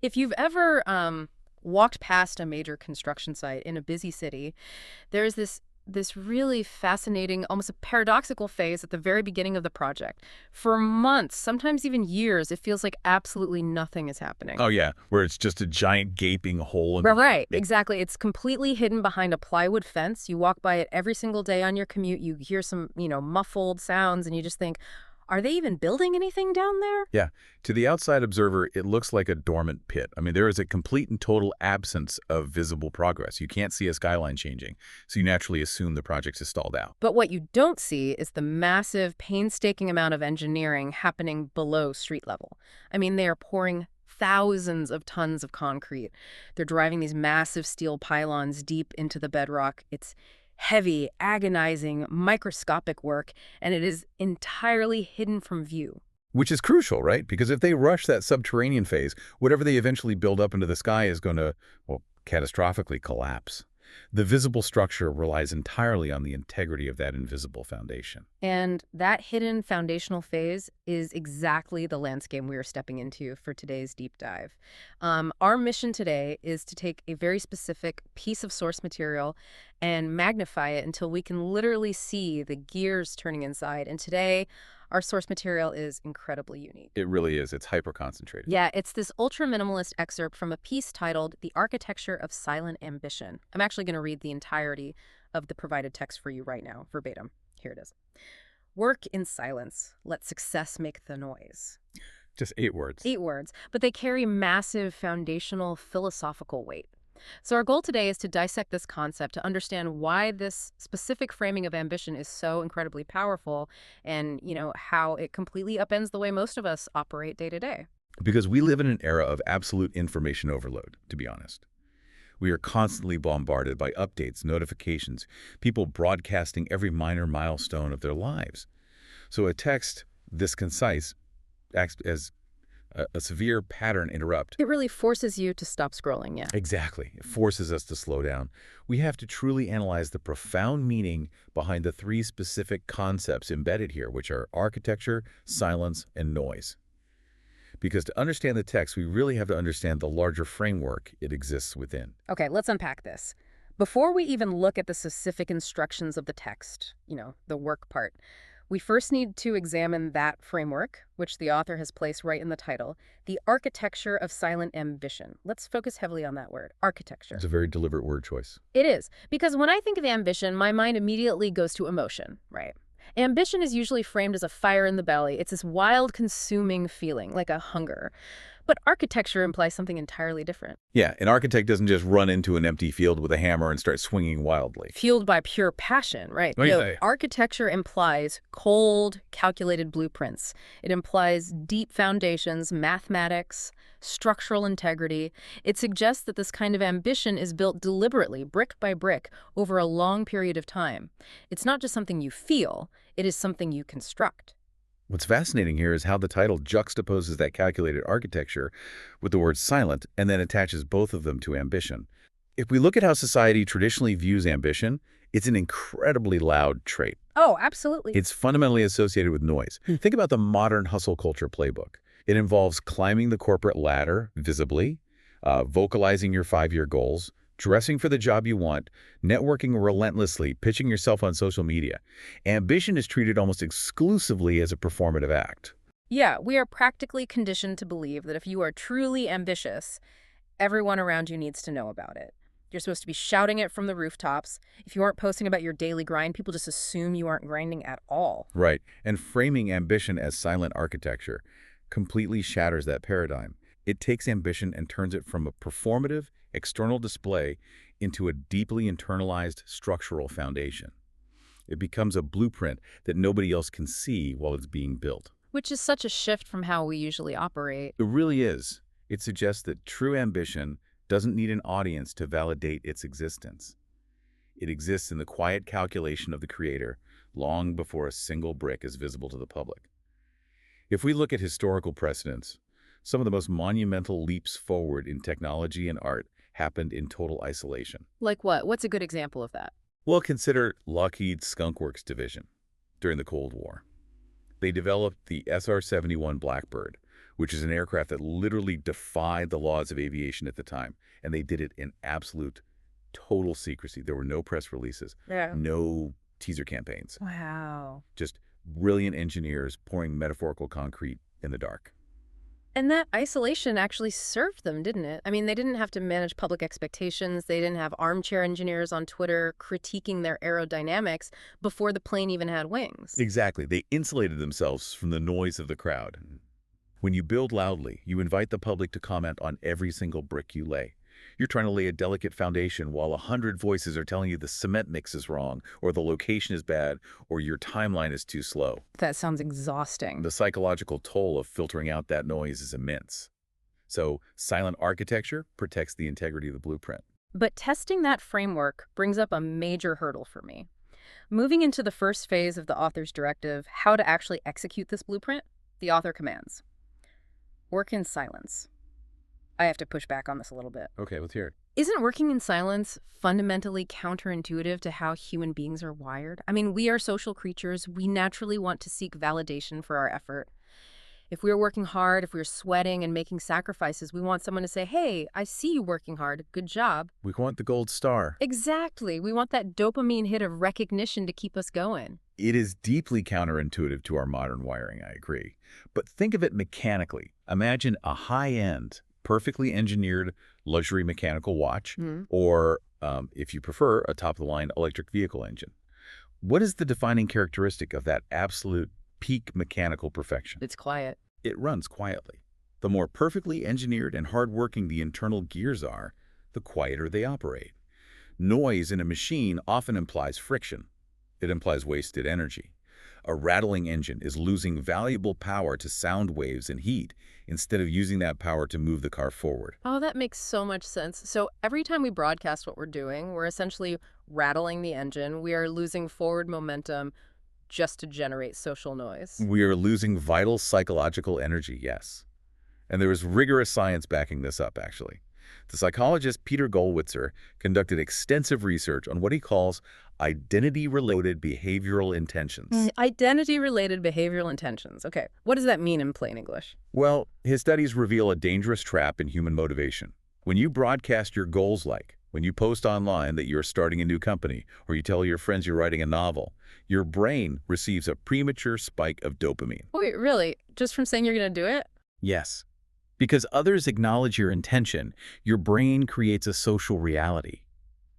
If you've ever walked past a major construction site in a busy city, there's this really fascinating, almost a paradoxical phase at the very beginning of the project. For months, sometimes even years, it feels like absolutely nothing is happening. Oh, yeah, where it's just a giant gaping hole in Right, the right, yeah, exactly. It's completely hidden behind a plywood fence. You walk by it every single day on your commute. You hear some, muffled sounds, and you just think, are they even building anything down there? yeah. To the outside observer, it looks like a dormant pit. I mean, there is a complete and total absence of visible progress. You can't see a skyline changing, so you naturally assume the project is stalled out. But what you don't see is the massive, painstaking amount of engineering happening below street level. I mean, they are pouring thousands of tons of concrete. They're driving these massive steel pylons deep into the bedrock. It's heavy, agonizing, microscopic work, and it is entirely hidden from view. Which is crucial, right? Because if they rush that subterranean phase, whatever they eventually build up into the sky is going to, well, catastrophically collapse. The visible structure relies entirely on the integrity of that invisible foundation. And that hidden foundational phase is exactly the landscape we are stepping into for today's deep dive. Our mission today is to take a very specific piece of source material and magnify it until we can literally see the gears turning inside. And today, our source material is incredibly unique. It really is. It's hyper-concentrated. Yeah, it's this ultra minimalist excerpt from a piece titled The Architecture of Silent Ambition. I'm actually going to read the entirety of the provided text for you right now, verbatim. Here it is. Work in silence. Let success make the noise. Just 8 words. 8 words, but they carry massive foundational philosophical weight. So our goal today is to dissect this concept, to understand why this specific framing of ambition is so incredibly powerful and, how it completely upends the way most of us operate day to day. Because we live in an era of absolute information overload, to be honest. We are constantly bombarded by updates, notifications, people broadcasting every minor milestone of their lives. So a text this concise acts as a severe pattern interrupt. It really forces you to stop scrolling, yeah. Exactly. It forces us to slow down. We have to truly analyze the profound meaning behind the three specific concepts embedded here, which are architecture, silence, and noise. Because to understand the text, we really have to understand the larger framework it exists within. Okay, let's unpack this. Before we even look at the specific instructions of the text, the work part, we first need to examine that framework, which the author has placed right in the title, the architecture of silent ambition. Let's focus heavily on that word, architecture. It's a very deliberate word choice. It is, because when I think of ambition, my mind immediately goes to emotion, right? Ambition is usually framed as a fire in the belly. It's this wild, consuming feeling, like a hunger. But architecture implies something entirely different. Yeah, an architect doesn't just run into an empty field with a hammer and start swinging wildly. Fueled by pure passion, right? Oh, yeah. Architecture implies cold, calculated blueprints. It implies deep foundations, mathematics, structural integrity. It suggests that this kind of ambition is built deliberately, brick by brick, over a long period of time. It's not just something you feel, it is something you construct. What's fascinating here is how the title juxtaposes that calculated architecture with the word silent and then attaches both of them to ambition. If we look at how society traditionally views ambition, it's an incredibly loud trait. Oh, absolutely. It's fundamentally associated with noise. Think about the modern hustle culture playbook. It involves climbing the corporate ladder visibly, vocalizing your 5-year goals, dressing for the job you want, networking relentlessly, pitching yourself on social media. Ambition is treated almost exclusively as a performative act. Yeah, we are practically conditioned to believe that if you are truly ambitious, everyone around you needs to know about it. You're supposed to be shouting it from the rooftops. If you aren't posting about your daily grind, people just assume you aren't grinding at all. Right. And framing ambition as silent architecture completely shatters that paradigm. It takes ambition and turns it from a performative, external display into a deeply internalized structural foundation. It becomes a blueprint that nobody else can see while it's being built. Which is such a shift from how we usually operate. It really is. It suggests that true ambition doesn't need an audience to validate its existence. It exists in the quiet calculation of the creator long before a single brick is visible to the public. If we look at historical precedents, some of the most monumental leaps forward in technology and art happened in total isolation. Like what? What's a good example of that? Well, consider Lockheed's Skunk Works division during the Cold War. They developed the SR-71 Blackbird, which is an aircraft that literally defied the laws of aviation at the time. And they did it in absolute, total secrecy. There were no press releases, Yeah. no teaser campaigns, Wow. just brilliant engineers pouring metaphorical concrete in the dark. And that isolation actually served them, didn't it? I mean, they didn't have to manage public expectations. They didn't have armchair engineers on Twitter critiquing their aerodynamics before the plane even had wings. Exactly. They insulated themselves from the noise of the crowd. When you build loudly, you invite the public to comment on every single brick you lay. You're trying to lay a delicate foundation while 100 voices are telling you the cement mix is wrong, or the location is bad, or your timeline is too slow. That sounds exhausting. The psychological toll of filtering out that noise is immense. So, silent architecture protects the integrity of the blueprint. But testing that framework brings up a major hurdle for me. Moving into the first phase of the author's directive, how to actually execute this blueprint, the author commands: work in silence. I have to push back on this a little bit. Okay, let's hear it. Isn't working in silence fundamentally counterintuitive to how human beings are wired? I mean, we are social creatures. We naturally want to seek validation for our effort. If we're working hard, if we're sweating and making sacrifices, we want someone to say, hey, I see you working hard. Good job. We want the gold star. Exactly. We want that dopamine hit of recognition to keep us going. It is deeply counterintuitive to our modern wiring, I agree. But think of it mechanically. Imagine a high-end, perfectly engineered luxury mechanical watch, or, if you prefer, a top-of-the-line electric vehicle engine. What is the defining characteristic of that absolute peak mechanical perfection? It's quiet. It runs quietly. The more perfectly engineered and hardworking the internal gears are, the quieter they operate. Noise in a machine often implies friction. It implies wasted energy. A rattling engine is losing valuable power to sound waves and heat instead of using that power to move the car forward. Oh, that makes so much sense. So every time we broadcast what we're doing, we're essentially rattling the engine. We are losing forward momentum just to generate social noise. We are losing vital psychological energy, yes. And there is rigorous science backing this up, actually. The psychologist Peter Gollwitzer conducted extensive research on what he calls identity-related behavioral intentions. Identity-related behavioral intentions. Okay, what does that mean in plain English? Well, his studies reveal a dangerous trap in human motivation. When you broadcast your goals, like when you post online that you're starting a new company, or you tell your friends you're writing a novel, your brain receives a premature spike of dopamine. Wait, really? Just from saying you're going to do it? Yes. Because others acknowledge your intention, your brain creates a social reality.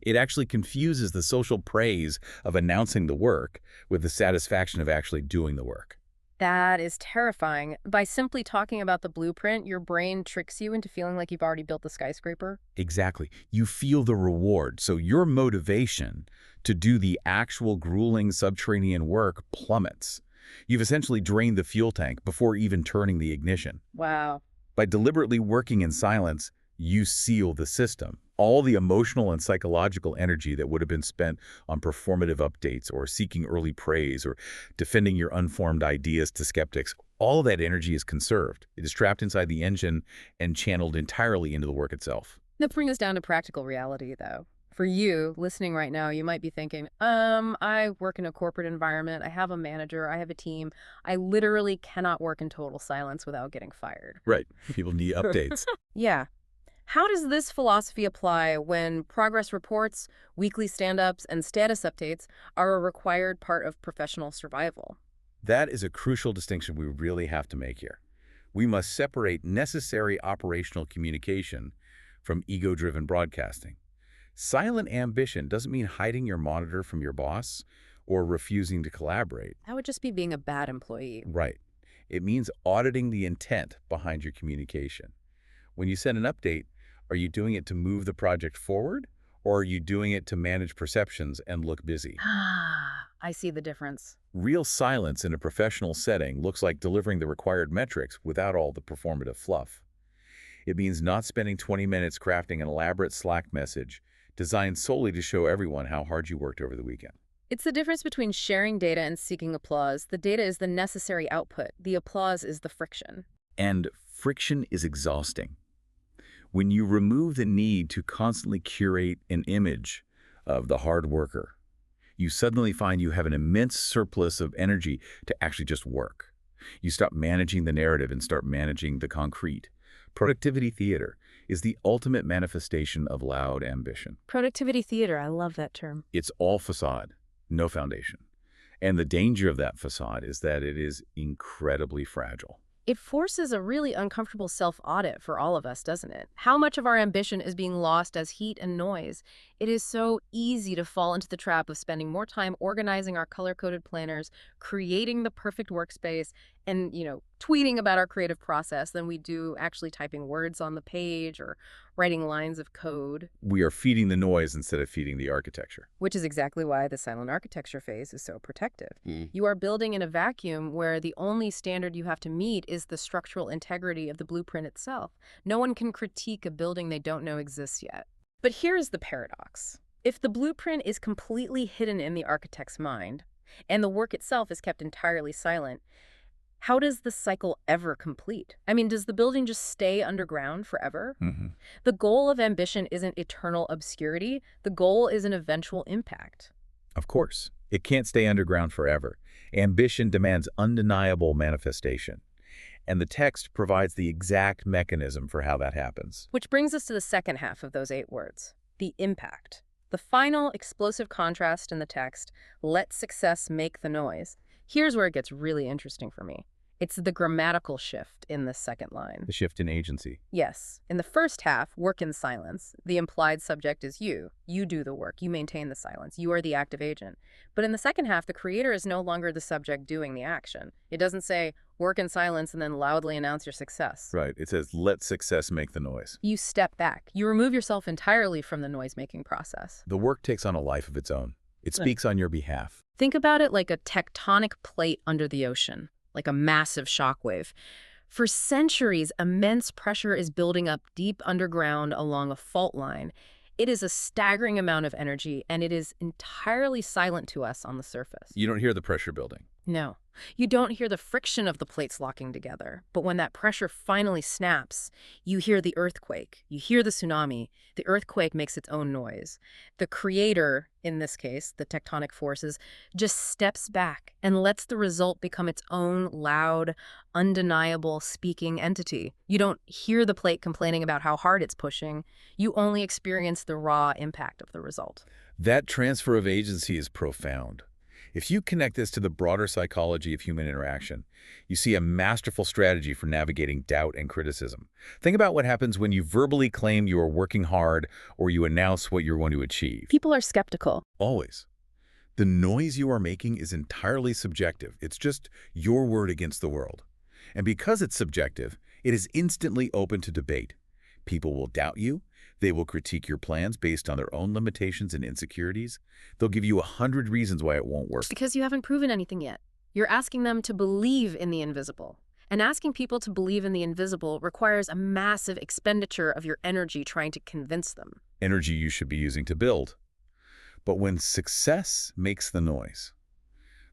It actually confuses the social praise of announcing the work with the satisfaction of actually doing the work. That is terrifying. By simply talking about the blueprint, your brain tricks you into feeling like you've already built the skyscraper. Exactly. You feel the reward, so your motivation to do the actual grueling subterranean work plummets. You've essentially drained the fuel tank before even turning the ignition. Wow. By deliberately working in silence, you seal the system. All the emotional and psychological energy that would have been spent on performative updates or seeking early praise or defending your unformed ideas to skeptics, all of that energy is conserved. It is trapped inside the engine and channeled entirely into the work itself. That brings us down to practical reality, though. For you, listening right now, you might be thinking, I work in a corporate environment, I have a manager, I have a team. I literally cannot work in total silence without getting fired. Right. People need updates. Yeah. How does this philosophy apply when progress reports, weekly stand-ups, and status updates are a required part of professional survival? That is a crucial distinction we really have to make here. We must separate necessary operational communication from ego-driven broadcasting. Silent ambition doesn't mean hiding your monitor from your boss or refusing to collaborate. That would just be being a bad employee. Right. It means auditing the intent behind your communication. When you send an update, are you doing it to move the project forward, or are you doing it to manage perceptions and look busy? I see the difference. Real silence in a professional setting looks like delivering the required metrics without all the performative fluff. It means not spending 20 minutes crafting an elaborate Slack message designed solely to show everyone how hard you worked over the weekend. It's the difference between sharing data and seeking applause. The data is the necessary output. The applause is the friction. And friction is exhausting. When you remove the need to constantly curate an image of the hard worker, you suddenly find you have an immense surplus of energy to actually just work. You stop managing the narrative and start managing the concrete. Productivity theater is the ultimate manifestation of loud ambition. Productivity theater, I love that term. It's all facade, no foundation. And the danger of that facade is that it is incredibly fragile. It forces a really uncomfortable self-audit for all of us, doesn't it? How much of our ambition is being lost as heat and noise? It is so easy to fall into the trap of spending more time organizing our color-coded planners, creating the perfect workspace, and, tweeting about our creative process than we do actually typing words on the page or writing lines of code. We are feeding the noise instead of feeding the architecture. Which is exactly why the silent architecture phase is so protective. You are building in a vacuum where the only standard you have to meet is the structural integrity of the blueprint itself. No one can critique a building they don't know exists yet. But here's the paradox. If the blueprint is completely hidden in the architect's mind, and the work itself is kept entirely silent, how does the cycle ever complete? I mean, does the building just stay underground forever? The goal of ambition isn't eternal obscurity. The goal is an eventual impact. Of course, it can't stay underground forever. Ambition demands undeniable manifestation. And the text provides the exact mechanism for how that happens. Which brings us to the second half of those 8 words, the impact. The final explosive contrast in the text, let success make the noise. Here's where it gets really interesting for me. It's the grammatical shift in the second line. The shift in agency. Yes. In the first half, work in silence. The implied subject is you. You do the work. You maintain the silence. You are the active agent. But in the second half, the creator is no longer the subject doing the action. It doesn't say, work in silence and then loudly announce your success. Right. It says, let success make the noise. You step back. You remove yourself entirely from the noise-making process. The work takes on a life of its own. It speaks on your behalf. Think about it like a tectonic plate under the ocean, like a massive shockwave. For centuries, immense pressure is building up deep underground along a fault line. It is a staggering amount of energy, and it is entirely silent to us on the surface. You don't hear the pressure building. No. You don't hear the friction of the plates locking together. But when that pressure finally snaps, you hear the earthquake. You hear the tsunami. The earthquake makes its own noise. The creator, in this case, the tectonic forces, just steps back and lets the result become its own loud, undeniable speaking entity. You don't hear the plate complaining about how hard it's pushing. You only experience the raw impact of the result. That transfer of agency is profound. If you connect this to the broader psychology of human interaction, you see a masterful strategy for navigating doubt and criticism. Think about what happens when you verbally claim you are working hard or you announce what you're going to achieve. People are skeptical. Always. The noise you are making is entirely subjective. It's just your word against the world. And because it's subjective, it is instantly open to debate. People will doubt you. They will critique your plans based on their own limitations and insecurities. They'll give you 100 reasons why it won't work. Because you haven't proven anything yet. You're asking them to believe in the invisible. And asking people to believe in the invisible requires a massive expenditure of your energy trying to convince them. Energy you should be using to build. But when success makes the noise,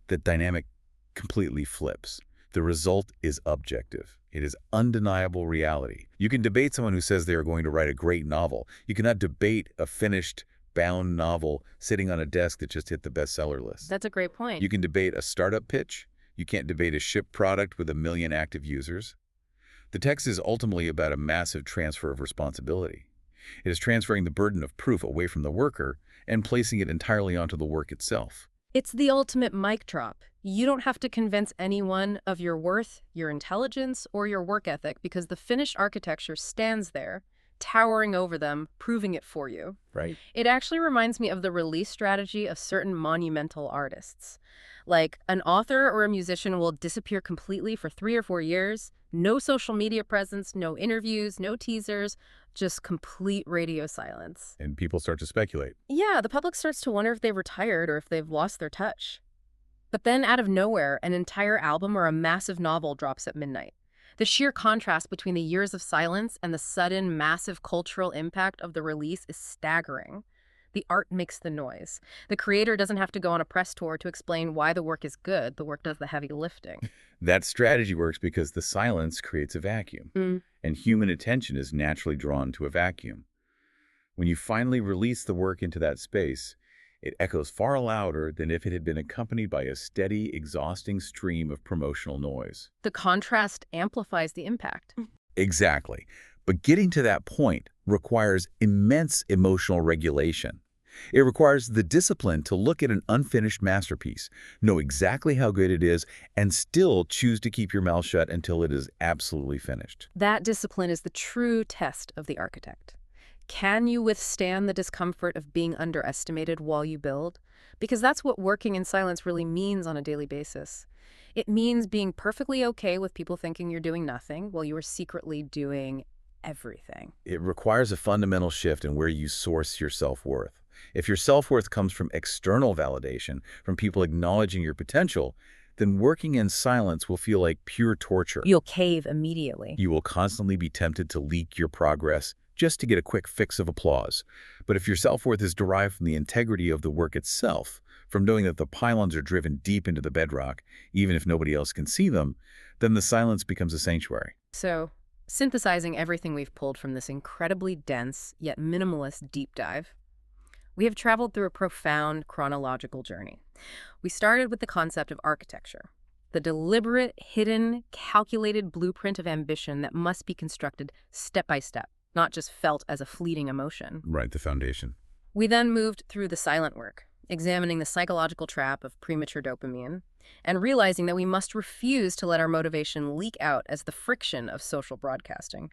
the dynamic completely flips. The result is objective. It is undeniable reality. You can debate someone who says they are going to write a great novel. You cannot debate a finished, bound novel sitting on a desk that just hit the bestseller list. That's a great point. You can debate a startup pitch. You can't debate a shipped product with 1 million active users. The text is ultimately about a massive transfer of responsibility. It is transferring the burden of proof away from the worker and placing it entirely onto the work itself. It's the ultimate mic drop. You don't have to convince anyone of your worth, your intelligence, or your work ethic because the finished architecture stands there, towering over them, proving it for you. Right. It actually reminds me of the release strategy of certain monumental artists. Like, an author or a musician will disappear completely for 3 or 4 years, no social media presence, no interviews, no teasers, just complete radio silence. And people start to speculate. Yeah, the public starts to wonder if they've retired or if they've lost their touch. But then out of nowhere, an entire album or a massive novel drops at midnight. The sheer contrast between the years of silence and the sudden, massive cultural impact of the release is staggering. The art makes the noise. The creator doesn't have to go on a press tour to explain why the work is good. The work does the heavy lifting. That strategy works because the silence creates a vacuum, and human attention is naturally drawn to a vacuum. When you finally release the work into that space, It echoes far louder than if it had been accompanied by a steady, exhausting stream of promotional noise. The contrast amplifies the impact. Exactly. But getting to that point requires immense emotional regulation. It requires the discipline to look at an unfinished masterpiece, know exactly how good it is, and still choose to keep your mouth shut until it is absolutely finished. That discipline is the true test of the architect. Can you withstand the discomfort of being underestimated while you build? Because that's what working in silence really means on a daily basis. It means being perfectly okay with people thinking you're doing nothing while you are secretly doing everything. It requires a fundamental shift in where you source your self-worth. If your self-worth comes from external validation, from people acknowledging your potential, then working in silence will feel like pure torture. You'll cave immediately. You will constantly be tempted to leak your progress just to get a quick fix of applause. But if your self-worth is derived from the integrity of the work itself, from knowing that the pylons are driven deep into the bedrock, even if nobody else can see them, then the silence becomes a sanctuary. So, synthesizing everything we've pulled from this incredibly dense yet minimalist deep dive, we have traveled through a profound chronological journey. We started with the concept of architecture, the deliberate, hidden, calculated blueprint of ambition that must be constructed step by step, not just felt as a fleeting emotion. Right, the foundation. We then moved through the silent work, examining the psychological trap of premature dopamine, and realizing that we must refuse to let our motivation leak out as the friction of social broadcasting.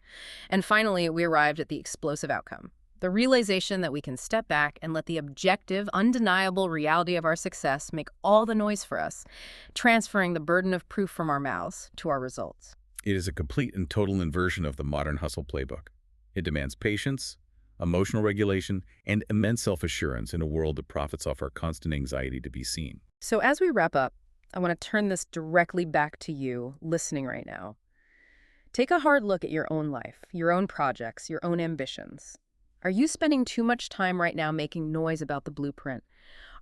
And finally, we arrived at the explosive outcome, the realization that we can step back and let the objective, undeniable reality of our success make all the noise for us, transferring the burden of proof from our mouths to our results. It is a complete and total inversion of the modern hustle playbook. It demands patience, emotional regulation, and immense self-assurance in a world that profits off our constant anxiety to be seen. So as we wrap up, I want to turn this directly back to you listening right now. Take a hard look at your own life, your own projects, your own ambitions. Are you spending too much time right now making noise about the blueprint?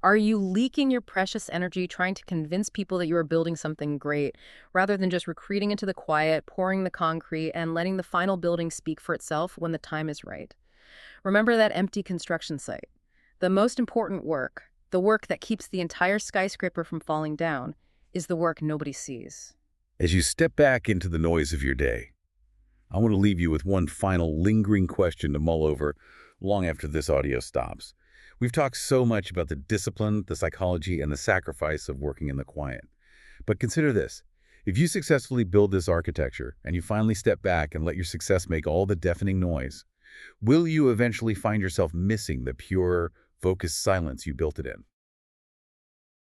Are you leaking your precious energy trying to convince people that you are building something great, rather than just retreating into the quiet, pouring the concrete, and letting the final building speak for itself when the time is right? Remember that empty construction site. The most important work, the work that keeps the entire skyscraper from falling down, is the work nobody sees. As you step back into the noise of your day, I want to leave you with one final lingering question to mull over long after this audio stops. We've talked so much about the discipline, the psychology, and the sacrifice of working in the quiet. But consider this. If you successfully build this architecture and you finally step back and let your success make all the deafening noise, will you eventually find yourself missing the pure, focused silence you built it in?